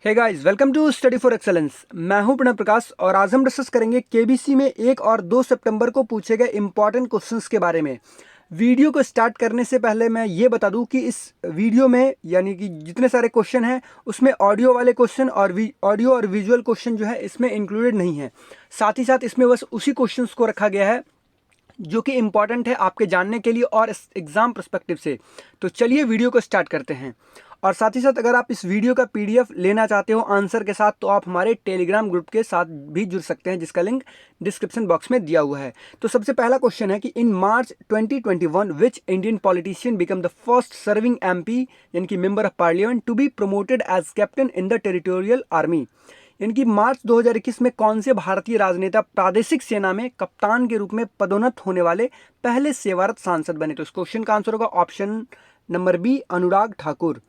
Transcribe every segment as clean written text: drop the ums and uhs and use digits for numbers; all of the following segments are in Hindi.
Hey guys, welcome to study for excellence. मैं हूं प्रणव प्रकाश और आज हम डिस्कस करेंगे केबीसी में 1 और 2 सितंबर को पूछे गए इंपॉर्टेंट क्वेश्चंस के बारे में। वीडियो को स्टार्ट करने से पहले मैं ये बता दूं कि इस वीडियो में यानी कि जितने सारे क्वेश्चन हैं उसमें ऑडियो वाले क्वेश्चन और ऑडियो और विजुअल क्वेश्चन जो है इसमें इंक्लूडेड नहीं है। साथ ही साथ इसमें बस उसी क्वेश्चंस को रखा गया है जो कि इम्पॉर्टेंट है आपके जानने के लिए और इस एग्ज़ाम पर्सपेक्टिव से। तो चलिए वीडियो को स्टार्ट करते हैं। और साथ ही साथ अगर आप इस वीडियो का पीडीएफ लेना चाहते हो आंसर के साथ तो आप हमारे टेलीग्राम ग्रुप के साथ भी जुड़ सकते हैं, जिसका लिंक डिस्क्रिप्शन बॉक्स में दिया हुआ है। तो सबसे पहला क्वेश्चन है कि in March 2021 which Indian politician become the first serving MP यानी कि member of parliament to be promoted as captain in the territorial army. यानी कि मार्च 2021 में कौन से भारतीय राजनेता प्रादेशिक सेना में कप्तान के रूप में पदोन्नत होने वाले पहले सेवारत सांसद बने। तो इस क्वेश्चन का आंसर होगा option number B, Anurag Thakur.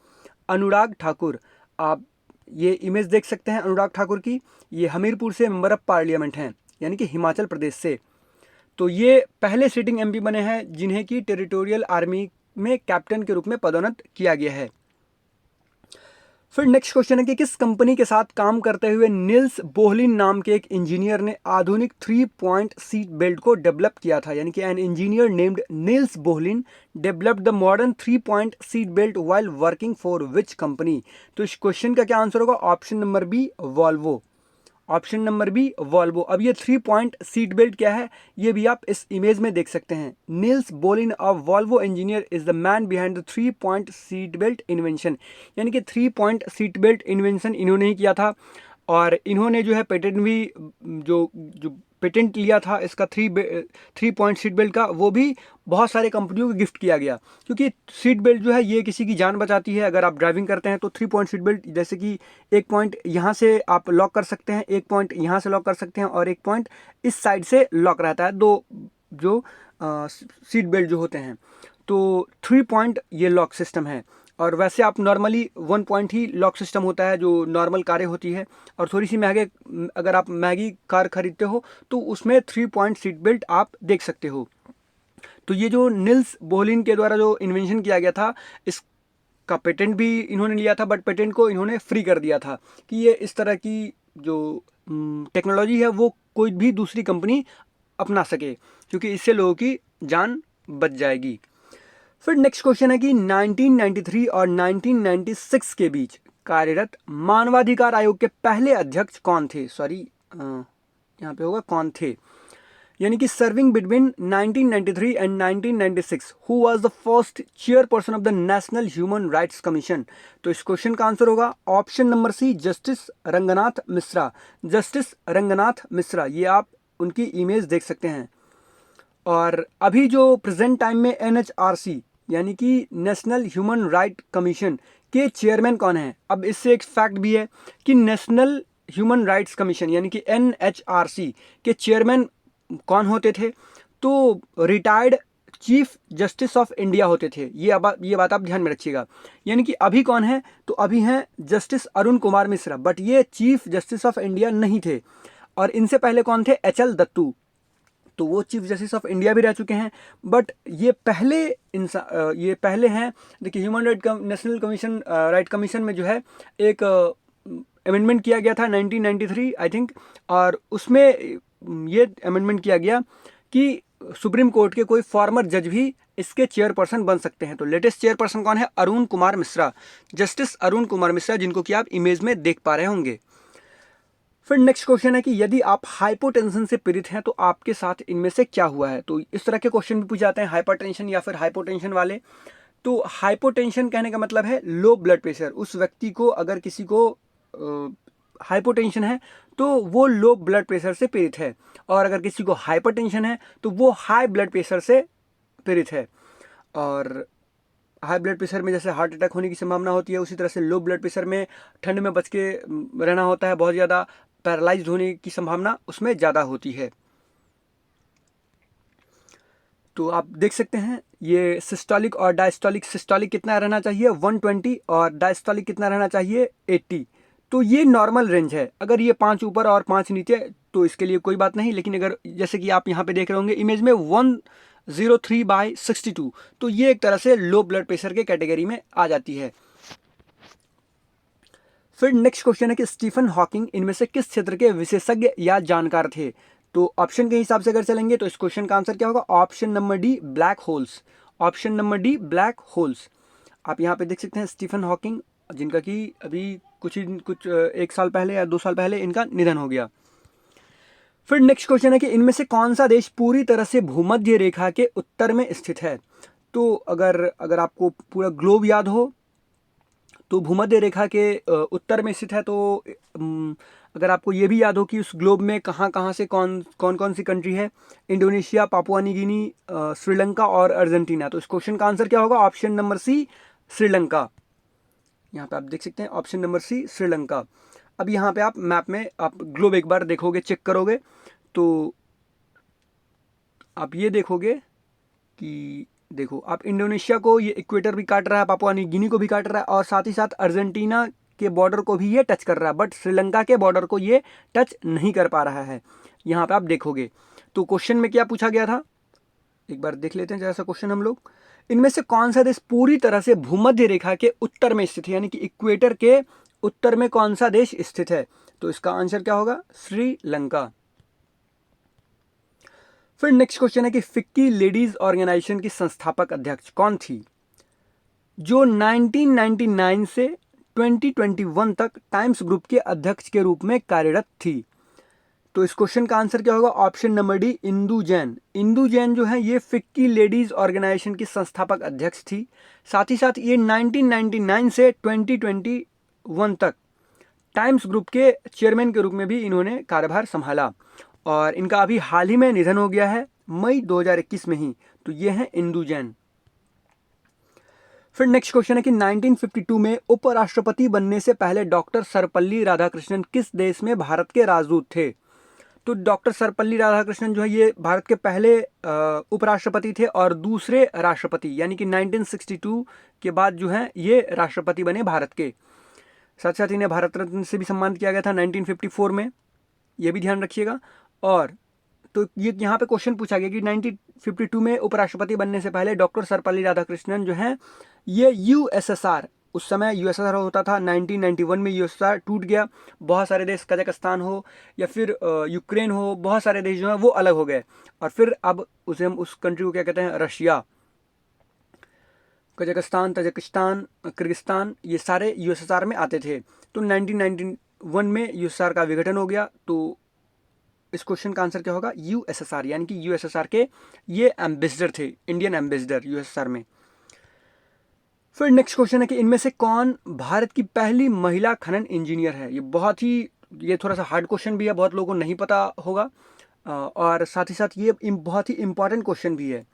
Anurag Thakur, आप ये इमेज देख सकते हैं अनुराग ठाकुर की। ये हमीरपुर से मेंबर ऑफ पार्लियामेंट हैं यानी कि हिमाचल प्रदेश से। तो ये पहले सिटिंग एमपी बने हैं जिन्हें कि टेरिटोरियल आर्मी में कैप्टन के रूप में पदोन्नत किया गया है। फिर नेक्स्ट क्वेश्चन है कि किस कंपनी के साथ काम करते हुए निल्स बोहलिन नाम के एक इंजीनियर ने आधुनिक 3 पॉइंट सीट बेल्ट को डेवलप किया था। यानी कि an engineer named Nils Bohlin developed the modern 3 point seat belt while working for which company. तो इस क्वेश्चन का क्या आंसर होगा? Option number B, Volvo. Option number B, Volvo. अब ये 3 पॉइंट सीट बेल्ट क्या है ये भी आप इस इमेज में देख सकते हैं। Nils Boolean of Volvo engineer is the man behind the 3 point seat belt invention. यानी कि 3 पॉइंट सीट बेल्ट इन्वेंशन इन्होंने ही किया था और इन्होंने जो है पेटेंट भी जो पेटेंट लिया था इसका 3 पॉइंट सीट बेल्ट का, वो भी बहुत सारे कंपनियों को गिफ्ट किया गया। क्योंकि सीट बेल्ट जो है ये किसी की जान बचाती है। अगर आप ड्राइविंग करते हैं तो 3 पॉइंट सीट बेल्ट, जैसे कि एक पॉइंट यहाँ से आप लॉक कर सकते हैं, एक पॉइंट यहाँ से लॉक कर सकते हैं और एक पॉइंट इस साइड से लॉक रहता है। दो जो सीट बेल्ट जो होते हैं, तो 3 पॉइंट ये लॉक सिस्टम है। और वैसे आप नॉर्मली 1 पॉइंट ही लॉक सिस्टम होता है जो नॉर्मल कारें होती है। और थोड़ी सी महंगे, अगर आप महंगी कार खरीदते हो तो उसमें 3 पॉइंट सीट बेल्ट आप देख सकते हो। तो ये जो निल्स बोहलिन के द्वारा जो इन्वेंशन किया गया था इसका पेटेंट भी इन्होंने लिया था, बट पेटेंट को इन्होंने फ्री कर दिया था कि ये इस तरह की जो टेक्नोलॉजी है वो कोई भी दूसरी कंपनी अपना सके, क्योंकि इससे लोगों की जान बच जाएगी। फिर नेक्स्ट क्वेश्चन है कि 1993 और 1996 के बीच कार्यरत मानवाधिकार आयोग के पहले अध्यक्ष कौन थे? सॉरी, यहाँ पे होगा कौन थे। यानी कि serving between 1993 and 1996 who was the first chairperson of the national human rights commission. तो इस क्वेश्चन का आंसर होगा option number C, justice Ranganath Mishra. Justice Ranganath Mishra, ये आप उनकी इमेज देख सकते हैं। और अभी जो प्रेजेंट टाइम में NHRC यानी कि नेशनल ह्यूमन राइट कमीशन के चेयरमैन कौन है? अब इससे एक फैक्ट भी है कि नेशनल ह्यूमन राइट्स कमीशन यानी कि NHRC के चेयरमैन कौन होते थे? तो retired chief justice of India होते थे। ये बात आप ध्यान में रखिएगा। यानी कि अभी कौन है? तो अभी हैं जस्टिस अरुण कुमार मिश्रा, बट ये चीफ जस्टिस ऑफ इंडिया नहीं थे। और इनसे पहले कौन थे? HL दत्तू। तो वो चीफ जस्टिस ऑफ इंडिया भी रह चुके हैं, बट ये पहले हैं। देखिए, human right national commission right commission में जो है एक अमेंडमेंट किया गया था 1993 आई थिंक, और उसमें ये अमेंडमेंट किया गया कि सुप्रीम कोर्ट के कोई फॉर्मर जज भी इसके चेयरपर्सन बन सकते हैं। तो लेटेस्ट चेयरपर्सन कौन है? अरुण कुमार मिश्रा, जस्टिस अरुण कुमार मिश्रा, जिनको कि आप इमेज में देख पा रहे होंगे। फिर नेक्स्ट क्वेश्चन है कि यदि आप हाइपोटेंशन से पीड़ित हैं तो आपके साथ इनमें से क्या हुआ है? तो इस तरह के क्वेश्चन भी पूछे जाते हैं, हाइपरटेंशन या फिर हाइपोटेंशन वाले। तो हाइपोटेंशन कहने का मतलब है लो ब्लड प्रेशर। उस व्यक्ति को, अगर किसी को हाइपोटेंशन है तो वो लो ब्लड प्रेशर से पीड़ित है, और अगर किसी को हाइपरटेंशन है तो वो हाई ब्लड प्रेशर से पीड़ित है। और हाई ब्लड प्रेशर में जैसे हार्ट अटैक होने की संभावना होती है, उसी तरह से लो ब्लड प्रेशर में ठंड में बच के रहना होता है, बहुत ज़्यादा पैरालाइज्ड होने की संभावना उसमें ज़्यादा होती है। तो आप देख सकते हैं ये सिस्टोलिक और डायस्टोलिक। सिस्टोलिक कितना रहना चाहिए? 120, और डायस्टोलिक कितना रहना चाहिए? 80। तो ये नॉर्मल रेंज है। अगर ये 5 ऊपर और 5 नीचे तो इसके लिए कोई बात नहीं, लेकिन अगर जैसे कि आप यहाँ पे देख रहे होंगे इमेज में 103/62, तो ये एक तरह से लो ब्लड प्रेशर के कैटेगरी में आ जाती है। फिर नेक्स्ट क्वेश्चन है कि स्टीफन हॉकिंग इनमें से किस क्षेत्र के विशेषज्ञ या जानकार थे। तो ऑप्शन के हिसाब से अगर चलेंगे तो इस क्वेश्चन का आंसर क्या होगा, option number D black holes. Option number D black holes. आप यहाँ पे देख सकते हैं स्टीफन हॉकिंग, जिनका कि अभी कुछ एक साल पहले या 2 साल पहले इनका निधन हो गया। फिर नेक्स्ट क्वेश्चन है कि इनमें से कौन सा देश पूरी तरह से भूमध्य रेखा के उत्तर में स्थित है। तो अगर आपको पूरा ग्लोब याद हो तो भूमध्य रेखा के उत्तर में स्थित है। तो अगर आपको ये भी याद हो कि उस ग्लोब में कहाँ कहाँ से कौन सी कंट्री है, Indonesia, Papua New Guinea, Sri Lanka और अर्जेंटीना। तो इस क्वेश्चन का आंसर क्या होगा, ऑप्शन नंबर सी श्रीलंका। यहाँ पे आप देख सकते हैं ऑप्शन नंबर सी श्रीलंका। अब यहाँ पे आप मैप में आप ग्लोब एक बार देखोगे, चेक करोगे तो आप ये देखोगे कि देखो आप इंडोनेशिया को ये इक्वेटर भी काट रहा है, पापुआ न्यू गिनी को भी काट रहा है और साथ ही साथ अर्जेंटीना के बॉर्डर को भी ये टच कर रहा है, बट श्रीलंका के बॉर्डर को ये टच नहीं कर पा रहा है। यहाँ पे आप देखोगे तो क्वेश्चन में क्या पूछा गया था, एक बार देख लेते हैं जैसा क्वेश्चन हम लोग। इनमें से कौन सा देश पूरी तरह से भूमध्य रेखा के उत्तर में स्थित है, यानी कि इक्वेटर के उत्तर में कौन सा देश स्थित है। तो इसका आंसर क्या होगा, श्रीलंका। फिर नेक्स्ट क्वेश्चन है कि फिक्की लेडीज ऑर्गेनाइजेशन की संस्थापक अध्यक्ष कौन थी, जो 1999 से 2021 तक टाइम्स ग्रुप के अध्यक्ष के रूप में कार्यरत थी। तो इस क्वेश्चन का आंसर क्या होगा, option number D Indu Jain. Indu Jain जो है ये फिक्की लेडीज ऑर्गेनाइजेशन की संस्थापक अध्यक्ष थी। साथ ही साथ ये 1999 से 2021 तक टाइम्स ग्रुप के चेयरमैन के रूप में भी इन्होंने कार्यभार संभाला और इनका अभी हाल ही में निधन हो गया है, मई 2021 में ही। तो ये है इंदु जैन। फिर नेक्स्ट क्वेश्चन है कि 1952 में उपराष्ट्रपति बनने से पहले डॉक्टर सर्वपल्ली राधाकृष्णन किस देश में भारत के राजदूत थे। तो डॉक्टर सर्वपल्ली राधाकृष्णन जो है ये भारत के पहले उपराष्ट्रपति थे और दूसरे राष्ट्रपति, यानी कि 1962 के बाद जो है ये राष्ट्रपति बने भारत के। साथ साथ इन्हें भारत रत्न से भी सम्मानित किया गया था 1954 में, ये भी ध्यान रखिएगा। और तो ये यहाँ पे क्वेश्चन पूछा गया कि 1952 में उपराष्ट्रपति बनने से पहले डॉक्टर सर्वपल्ली राधाकृष्णन जो है ये यूएसएसआर, उस समय यूएसएसआर होता था, 1991 में यूएसएसआर टूट गया, बहुत सारे देश कजाकिस्तान हो या फिर यूक्रेन हो, बहुत सारे देश जो हैं वो अलग हो गए और फिर अब उसे हम उस कंट्री को क्या कहते हैं, रशिया। कजाकिस्तान, तजाकिस्तान, किर्गिस्तान ये सारे यूएसएसआर में आते थे। तो 1991 में यूएसएसआर का विघटन हो गया। तो इस क्वेश्चन का आंसर क्या होगा, यूएसएसआर, यानी कि यूएसएसआर के ये एम्बेसडर थे, इंडियन एम्बेसडर यूएसएसआर में। फिर नेक्स्ट क्वेश्चन है कि इनमें से कौन भारत की पहली महिला खनन इंजीनियर है। ये थोड़ा सा हार्ड क्वेश्चन भी है, बहुत लोगों को नहीं पता होगा और साथ ही साथ ये बहुत ही इंपॉर्टेंट क्वेश्चन भी है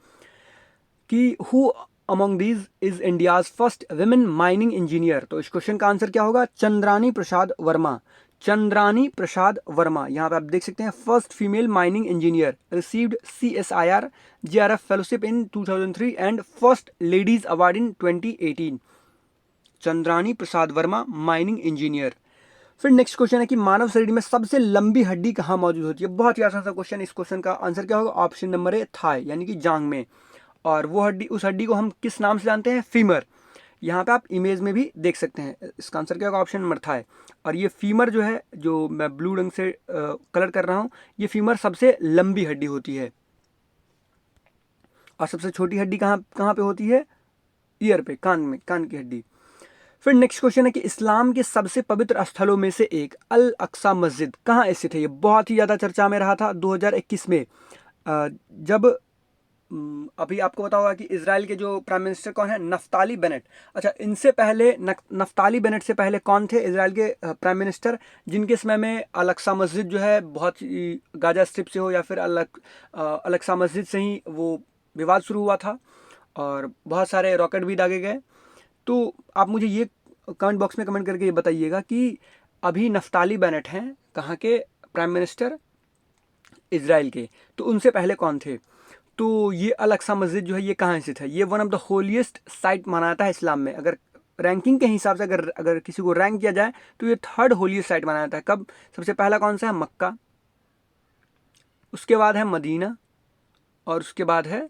कि who among these is India's first women mining engineer. तो इस क्वेश्चन का आंसर क्या होगा, चंद्रानी प्रसाद वर्मा। चंद्रानी प्रसाद वर्मा, यहाँ पे आप देख सकते हैं first female mining engineer, received CSIR JRF fellowship in 2003 and first ladies award in 2018। Chandrani Prasad Verma mining engineer. फिर नेक्स्ट क्वेश्चन है कि मानव शरीर में सबसे लंबी हड्डी कहाँ मौजूद होती है। बहुत ही आसान सा क्वेश्चन, इस क्वेश्चन का आंसर क्या होगा, ऑप्शन नंबर ए थाई, यानी कि जांग में। और वो हड्डी, उस हड्डी को हम किस नाम से जानते हैं, फीमर। यहाँ पे आप इमेज में भी देख सकते हैं, इसका आंसर क्या होगा, ऑप्शन नंबर थाई। और ये फीमर जो है, जो मैं ब्लू रंग से कलर कर रहा हूँ, ये फीमर सबसे लंबी हड्डी होती है। और सबसे छोटी हड्डी कहाँ पे होती है, ईयर पे, कान में, कान की हड्डी। फिर नेक्स्ट क्वेश्चन है कि इस्लाम के सबसे पवित्र स्थलों में से एक अल अक्सा मस्जिद कहाँ स्थित है। ये बहुत ही ज़्यादा चर्चा में रहा था 2021 में, जब अभी आपको पता होगा कि इजराइल के जो प्राइम मिनिस्टर कौन है, नफ्ताली बेनेट। अच्छा, इनसे पहले नफ्ताली बेनेट से पहले कौन थे इजराइल के प्राइम मिनिस्टर, जिनके समय में अल अक्सा मस्जिद जो है बहुत ही गाजा स्ट्रिप से हो या फिर अल अक्सा मस्जिद से ही वो विवाद शुरू हुआ था और बहुत सारे रॉकेट भी दागे गए। तो आप मुझे ये कमेंट बॉक्स में कमेंट करके ये बताइएगा कि अभी नफ्ताली बेनेट हैं कहाँ के प्राइम मिनिस्टर, इजराइल के, तो उनसे पहले कौन थे। तो ये अल अक्सा मस्जिद जो है ये कहाँ स्थित है, ये one of the holiest site माना जाता है इस्लाम में। अगर रैंकिंग के हिसाब से अगर किसी को रैंक किया जाए तो ये 3rd होलीस्ट साइट माना जाता है। कब, सबसे पहला कौन सा है, मक्का, उसके बाद है मदीना और उसके बाद है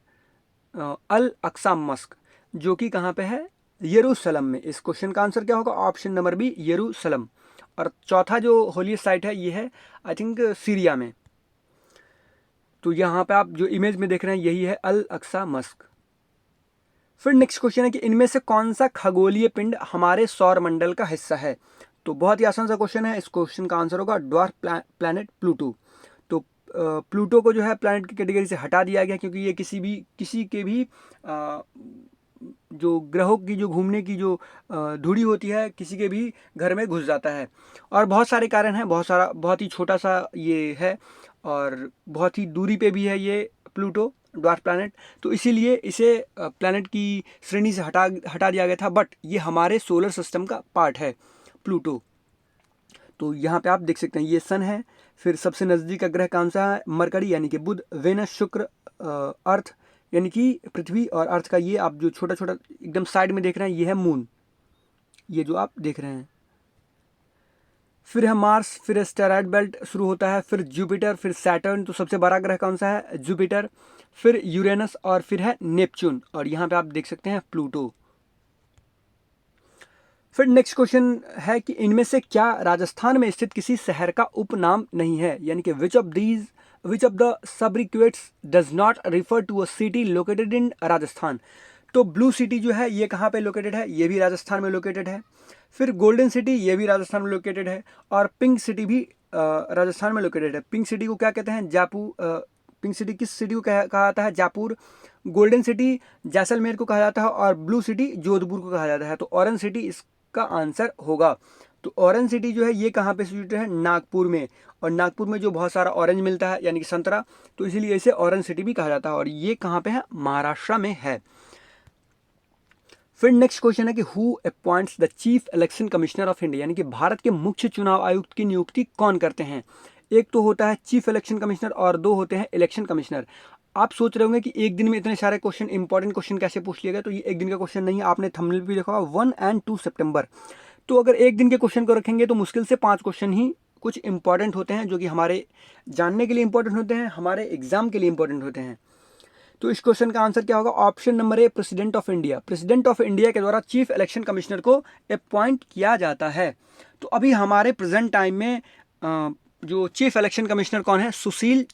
अल अक्सा मस्क, जो कि कहाँ पे है, यरूशलेम में। इस क्वेश्चन का आंसर क्या होगा, ऑप्शन नंबर बी, यरूशलेम। और चौथा जो होलीस्ट साइट है ये है आई थिंक सीरिया में। तो यहाँ पे आप जो इमेज में देख रहे हैं यही है अल अक्सा मस्क। फिर नेक्स्ट क्वेश्चन है कि इनमें से कौन सा खगोलीय पिंड हमारे सौर मंडल का हिस्सा है। तो बहुत ही आसान सा क्वेश्चन है, इस क्वेश्चन का आंसर होगा ड्वार्फ प्लैनेट प्लूटो। तो प्लूटो को जो है प्लैनेट की कैटेगरी से हटा दिया गया क्योंकि ये किसी के भी जो ग्रहों की जो घूमने की जो धुरी होती है किसी के भी घर में घुस जाता है। और बहुत सारे कारण हैं, बहुत ही छोटा सा ये है और बहुत ही दूरी पे भी है ये प्लूटो ड्वार्फ प्लैनेट। तो इसीलिए इसे प्लैनेट की श्रेणी से हटा दिया गया था, बट ये हमारे सोलर सिस्टम का पार्ट है प्लूटो। तो यहाँ पे आप देख सकते हैं ये सन है। फिर सबसे नज़दीक का ग्रह कौन सा है, मरकरी यानी कि बुध, वेनस, शुक्र, अर्थ यानी कि पृथ्वी और अर्थ का ये आप जो छोटा छोटा एकदम साइड में देख रहे हैं ये है मून, ये जो आप देख रहे हैं। फिर है मार्स, फिर एस्टेरॉयड बेल्ट शुरू होता है, फिर जुपिटर, फिर सैटर्न। तो सबसे बड़ा ग्रह कौन सा है, जुपिटर, फिर यूरेनस और फिर है नेपच्यून और यहाँ पे आप देख सकते हैं प्लूटो। फिर नेक्स्ट क्वेश्चन है कि इनमें से क्या राजस्थान में स्थित किसी शहर का उपनाम नहीं है, यानी कि which of the sobriquets does not refer to a city located in Rajasthan. तो ब्लू सिटी जो है ये कहाँ पे लोकेटेड है, ये भी राजस्थान में लोकेटेड है। फिर गोल्डन सिटी ये भी राजस्थान में लोकेटेड है और पिंक सिटी भी राजस्थान में लोकेटेड है। पिंक सिटी को क्या कहते हैं, पिंक सिटी किस सिटी को कहा जाता है, जयपुर। गोल्डन सिटी जैसलमेर को कहा जाता है और ब्लू सिटी जोधपुर को कहा जाता है। तो ऑरेंज सिटी इसका आंसर होगा। तो ऑरेंज सिटी जो है ये कहाँ पे सिचुएटेड है, नागपुर में। और नागपुर में जो बहुत सारा ऑरेंज मिलता है यानी कि संतरा, तो इसीलिए इसे ऑरेंज सिटी भी कहा जाता है और ये कहाँ पे है, महाराष्ट्र में है। फिर नेक्स्ट क्वेश्चन है कि who appoints the chief election commissioner of India, यानी कि भारत के मुख्य चुनाव आयुक्त की नियुक्ति कौन करते हैं। एक तो होता है चीफ इलेक्शन कमिश्नर और दो होते हैं इलेक्शन कमिश्नर। आप सोच रहे होंगे कि एक दिन में इतने सारे क्वेश्चन, इंपॉर्टेंट क्वेश्चन कैसे पूछ लिया गया। तो ये एक दिन का क्वेश्चन नहीं है, आपने थंबनेल भी देखा होगा 1 और 2 सितंबर। तो अगर एक दिन के क्वेश्चन को रखेंगे तो मुश्किल से 5 क्वेश्चन ही कुछ इंपॉर्टेंट होते हैं जो कि हमारे जानने के लिए इंपॉर्टेंट होते हैं, हमारे एग्जाम के लिए इंपॉर्टेंट होते हैं। तो इस क्वेश्चन का आंसर क्या होगा, option number A president of India. President of India के द्वारा चीफ इलेक्शन कमिश्नर को अपॉइंट किया जाता है। तो अभी हमारे प्रेजेंट टाइम में जो चीफ इलेक्शन कमिश्नर कौन है, सुशील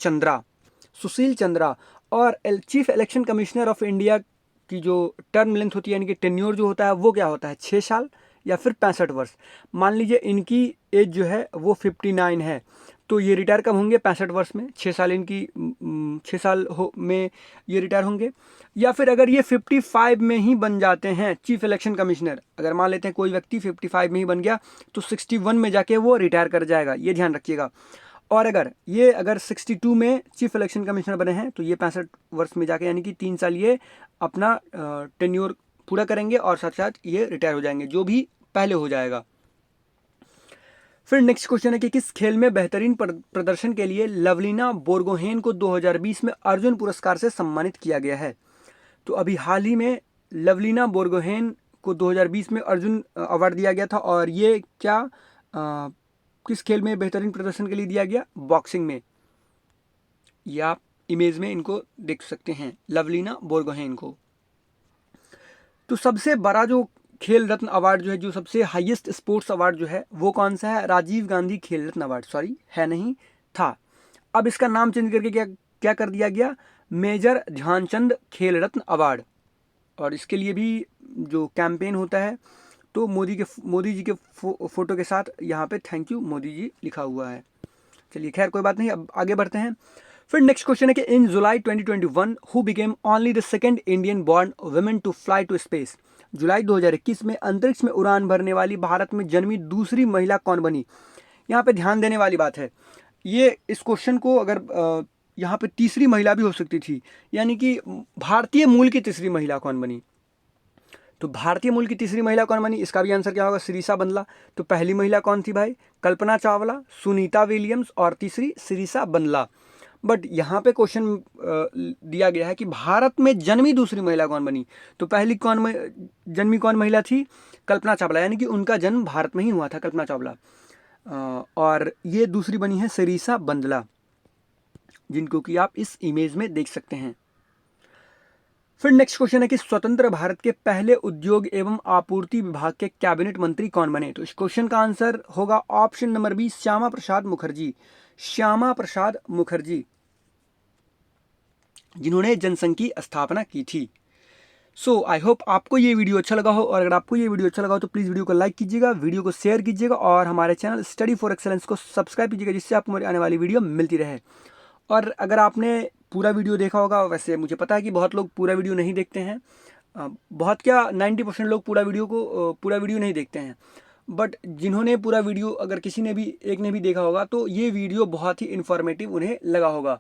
चंद्रा। और chief election commissioner of India की जो टर्म लेंथ होती है यानी कि टेन्योर जो होता है वो क्या होता है, 6 साल या फिर 65 वर्ष। मान लीजिए इनकी एज जो है वो 59 है, तो ये रिटायर कब होंगे, 65 वर्ष में। 6 साल इनकी 6 साल में ये रिटायर होंगे। या फिर अगर ये 55 में ही बन जाते हैं चीफ इलेक्शन कमिश्नर, अगर मान लेते हैं कोई व्यक्ति 55 में ही बन गया तो 61 में जाके वो रिटायर कर जाएगा, ये ध्यान रखिएगा। और अगर 62 में चीफ इलेक्शन कमिश्नर बने हैं तो ये 65 वर्ष में जाके यानी कि 3 साल ये अपना टेन्योर पूरा करेंगे और साथ साथ ये रिटायर हो जाएंगे, जो भी पहले हो जाएगा। फिर नेक्स्ट क्वेश्चन है कि किस खेल में बेहतरीन प्रदर्शन के लिए लवलीना बोरगोहेन को 2020 में अर्जुन पुरस्कार से सम्मानित किया गया है। तो अभी हाल ही में लवलीना बोरगोहेन को 2020 में अर्जुन अवार्ड दिया गया था और ये किस खेल में बेहतरीन प्रदर्शन के लिए दिया गया, बॉक्सिंग में। ये आप इमेज में इनको देख सकते हैं, लवलीना बोरगोहेन को। तो सबसे बड़ा जो खेल रत्न अवार्ड जो है, जो सबसे हाईएस्ट स्पोर्ट्स अवार्ड जो है वो कौन सा है, राजीव गांधी खेल रत्न अवार्ड। सॉरी, है नहीं था, अब इसका नाम चेंज करके क्या कर दिया गया, मेजर ध्यानचंद खेल रत्न अवार्ड। और इसके लिए भी जो कैंपेन होता है तो मोदी जी के फोटो के साथ यहाँ पे थैंक यू मोदी जी लिखा हुआ है। चलिए खैर कोई बात नहीं, अब आगे बढ़ते हैं। फिर नेक्स्ट क्वेश्चन है कि in July 2021 who became only the second Indian born women to fly to space. जुलाई 2021 में अंतरिक्ष में उड़ान भरने वाली भारत में जन्मी दूसरी महिला कौन बनी। यहाँ पे ध्यान देने वाली बात है, ये इस क्वेश्चन को अगर यहाँ पे तीसरी महिला भी हो सकती थी, यानी कि भारतीय मूल की तीसरी महिला कौन बनी। तो भारतीय मूल की तीसरी महिला कौन बनी, इसका भी आंसर क्या होगा, सिरिसा बंदला। तो पहली महिला कौन थी भाई, कल्पना चावला, सुनीता विलियम्स और तीसरी सिरिसा बंदला। बट यहाँ पे क्वेश्चन दिया गया है कि भारत में जन्मी दूसरी महिला कौन बनी। तो पहली जन्मी कौन महिला थी, कल्पना चावला, यानी कि उनका जन्म भारत में ही हुआ था, कल्पना चावला। और ये दूसरी बनी है सिरिसा बंदला, जिनको कि आप इस इमेज में देख सकते हैं। फिर नेक्स्ट क्वेश्चन है कि स्वतंत्र भारत के पहले उद्योग एवं आपूर्ति विभाग के कैबिनेट मंत्री कौन बने। तो इस क्वेश्चन का आंसर होगा option number B, Shyama Prasad Mukherjee. Shyama Prasad Mukherjee, जिन्होंने जनसंघ की स्थापना की थी। सो आई होप आपको ये वीडियो अच्छा लगा हो, और अगर आपको ये वीडियो अच्छा लगा हो तो प्लीज़ वीडियो को लाइक कीजिएगा, वीडियो को शेयर कीजिएगा और हमारे चैनल स्टडी फॉर एक्सेलेंस को सब्सक्राइब कीजिएगा, जिससे आपको मेरी आने वाली वीडियो मिलती रहे। और अगर आपने पूरा वीडियो देखा होगा, वैसे मुझे पता है कि बहुत लोग पूरा वीडियो नहीं देखते हैं, बहुत क्या 90% लोग पूरा वीडियो नहीं देखते हैं, बट जिन्होंने पूरा वीडियो, अगर किसी ने भी एक ने भी देखा होगा तो ये वीडियो बहुत ही इन्फॉर्मेटिव उन्हें लगा होगा।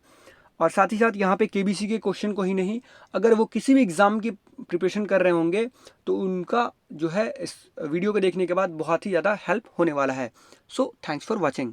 और साथ ही साथ यहाँ पे केबीसी के क्वेश्चन को ही नहीं, अगर वो किसी भी एग्ज़ाम की प्रिपरेशन कर रहे होंगे तो उनका जो है इस वीडियो को देखने के बाद बहुत ही ज़्यादा हेल्प होने वाला है। So thanks for watching.